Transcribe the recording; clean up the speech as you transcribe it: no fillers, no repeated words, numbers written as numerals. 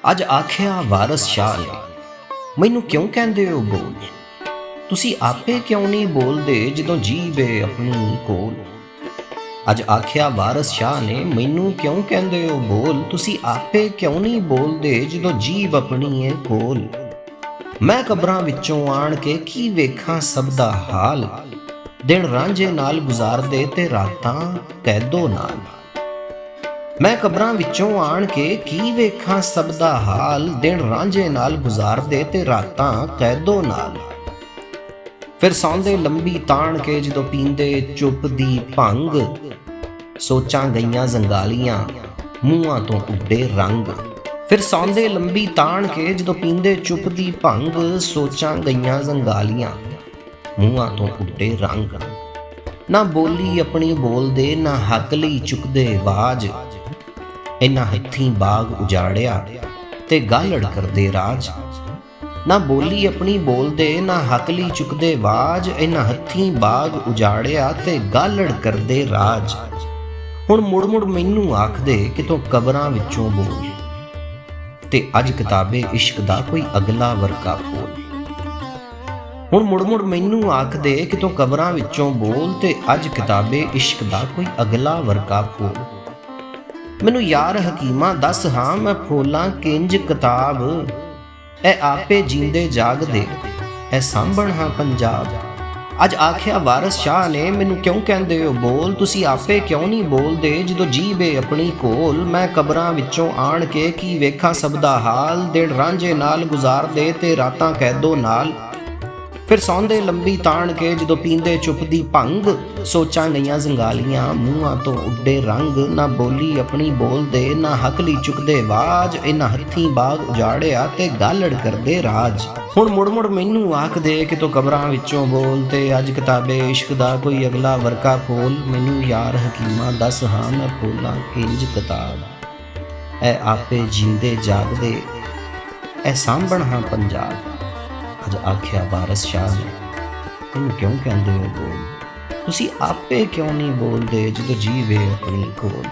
ਅੱਜ ਆਖਿਆ ਵਾਰਸ ਸ਼ਾਹ ਨੇ, ਮੈਨੂੰ ਕਿਉਂ ਕਹਿੰਦੇ ਹੋ ਬੋਲ, ਤੁਸੀਂ ਆਪੇ ਕਿਉਂ ਨਹੀਂ ਬੋਲਦੇ ਜਦੋਂ ਜੀਭ ਏ ਆਪਣੀ ਕੋਲ। ਅੱਜ ਆਖਿਆ ਵਾਰਸ ਸ਼ਾਹ ਨੇ, ਮੈਨੂੰ ਕਿਉਂ ਕਹਿੰਦੇ ਹੋ ਬੋਲ, ਤੁਸੀਂ ਆਪੇ ਕਿਉਂ ਨਹੀਂ ਬੋਲਦੇ ਜਦੋਂ ਜੀਭ ਆਪਣੀ ਏ ਕੋਲ। ਮੈਂ ਕਬਰਾਂ ਵਿੱਚੋਂ ਆਣ ਕੇ ਕੀ ਵੇਖਾਂ ਸਭ ਦਾ ਹਾਲ, ਦਿਨ ਰਾਂਝੇ ਨਾਲ ਗੁਜ਼ਾਰਦੇ ਤੇ ਰਾਤਾਂ ਕੈਦੋ ਨਾਲ। ਮੈਂ ਕਬਰਾਂ ਵਿੱਚੋਂ ਆਣ ਕੇ ਕੀ ਵੇਖਾਂ ਸਭ ਦਾ ਹਾਲ, ਦਿਨ ਰਾਂਝੇ ਨਾਲ ਗੁਜ਼ਾਰਦੇ ਤੇ ਰਾਤਾਂ ਕੈਦੋ ਨਾਲ। ਫਿਰ ਸੌਂਦੇ ਲੰਬੀ ਤਾਣ ਕੇ ਜਦੋਂ ਪੀਂਦੇ ਚੁੱਪ ਦੀ ਭੰਗ, ਸੋਚਾਂ ਗਈਆਂ ਜ਼ੰਗਾਲੀਆਂ ਮੂੰਹਾਂ ਤੋਂ ਉੱਡੇ ਰੰਗ। ਫਿਰ ਸੌਂਦੇ ਲੰਬੀ ਤਾਣ ਕੇ ਜਦੋਂ ਪੀਂਦੇ ਚੁੱਪ ਦੀ ਭੰਗ, ਸੋਚਾਂ ਗਈਆਂ ਜ਼ੰਗਾਲੀਆਂ ਮੂੰਹਾਂ ਤੋਂ ਉੱਡੇ ਰੰਗ। ਨਾ ਬੋਲੀ ਆਪਣੀ ਬੋਲਦੇ, ਨਾ ਹੱਕ ਲਈ ਚੁੱਕਦੇ ਆਵਾਜ਼, ਇਹਨਾਂ ਹੱਥੀਂ ਬਾਗ ਉਜਾੜਿਆ ਤੇ ਗਾਲੜ ਕਰਦੇ ਰਾਜ। ਨਾ ਬੋਲੀ ਆਪਣੀ ਬੋਲਦੇ, ਨਾ ਹੱਕ ਲਈ ਚੁੱਕਦੇ ਆਵਾਜ਼, ਇਹਨਾਂ ਹੱਥੀਂ ਬਾਗ ਉਜਾੜਿਆ ਤੇ ਗਾਲੜ ਕਰਦੇ ਰਾਜ। ਹੁਣ ਮੁੜ ਮੁੜ ਮੈਨੂੰ ਆਖਦੇ ਕਿਤੋਂ ਕਬਰਾਂ ਵਿੱਚੋਂ ਬੋਲ, ਤੇ ਅੱਜ ਕਿਤਾਬੇ ਇਸ਼ਕ ਦਾ ਕੋਈ ਅਗਲਾ ਵਰਕਾ ਖੋਲ। ਹੁਣ ਮੁੜ ਮੁੜ ਮੈਨੂੰ ਆਖਦੇ ਕਿਤੋਂ ਕਬਰਾਂ ਵਿੱਚੋਂ ਬੋਲ, ਤੇ ਅੱਜ ਕਿਤਾਬੇ ਇਸ਼ਕ ਦਾ ਕੋਈ ਅਗਲਾ ਵਰਕਾ ਖੋਲ। ਮੈਨੂੰ ਯਾਰ ਹਕੀਮਾਂ ਦੱਸ ਹਾਂ ਮੈਂ ਖੋਲਾਂ ਕਿੰਜ ਕਿਤਾਬ, ਇਹ ਆਪੇ ਜੀਂਦੇ ਜਾਗਦੇ ਇਹ ਸਾਂਭਣ ਹਾਂ ਪੰਜਾਬ। ਅੱਜ ਆਖਿਆ ਵਾਰਸ ਸ਼ਾਹ ਨੇ, ਮੈਨੂੰ ਕਿਉਂ ਕਹਿੰਦੇ ਹੋ ਬੋਲ, ਤੁਸੀਂ ਆਪੇ ਕਿਉਂ ਨਹੀਂ ਬੋਲਦੇ ਜਦੋਂ ਜੀਭ ਏ ਆਪਣੀ ਕੋਲ। ਮੈਂ ਕਬਰਾਂ ਵਿੱਚੋਂ ਆਣ ਕੇ ਕੀ ਵੇਖਾਂ ਸਭ ਦਾ ਹਾਲ, ਦਿਨ ਰਾਂਝੇ ਨਾਲ ਗੁਜ਼ਾਰਦੇ ਤੇ ਰਾਤਾਂ ਕੈਦੋ ਨਾਲ। ਫਿਰ ਸੌਂਦੇ ਲੰਬੀ ਤਾਣ ਕੇ ਜਦੋਂ ਪੀਂਦੇ ਚੁੱਪ ਦੀ ਭੰਗ, ਸੋਚਾਂ ਗਈਆਂ ਜ਼ੰਗਾਲੀਆਂ ਮੂੰਹਾਂ ਤੋਂ ਉੱਡੇ ਰੰਗ। ਨਾ ਬੋਲੀ ਆਪਣੀ ਬੋਲਦੇ, ਨਾ ਹੱਕ ਲਈ ਚੁੱਕਦੇ ਆਵਾਜ਼, ਇਹਨਾਂ ਹੱਥੀਂ ਬਾਗ ਉਜਾੜਿਆ ਤੇ ਗਾਲੜ ਕਰਦੇ ਰਾਜ। ਹੁਣ ਮੁੜ ਮੁੜ ਮੈਨੂੰ ਆਖਦੇ ਕਿਤੋਂ ਕਬਰਾਂ ਵਿੱਚੋਂ ਬੋਲ, ਤੇ ਅੱਜ ਕਿਤਾਬੇ ਇਸ਼ਕ ਦਾ ਕੋਈ ਅਗਲਾ ਵਰਕਾ ਖੋਲ। ਮੈਨੂੰ ਯਾਰ ਹਕੀਮਾਂ ਦੱਸ ਹਾਂ ਮੈਂ ਖੋਲਾਂ ਕਿੰਜ ਕਿਤਾਬ, ਇਹ ਆਪੇ ਜੀਂਦੇ ਜਾਗਦੇ ਇਹ ਸਾਂਭਣ ਹਾਂ ਪੰਜਾਬ। ਅੱਜ ਆਖਿਆ ਵਾਰਸ ਸ਼ਾਹ ਨੇ, ਮੈਨੂੰ ਕਿਉਂ ਕਹਿੰਦੇ ਹੋ ਬੋਲ, ਤੁਸੀਂ ਆਪੇ ਕਿਉਂ ਨਹੀਂ ਬੋਲਦੇ ਜਦੋਂ ਜੀਭ ਏ ਆਪਣੀ ਕੋਲ।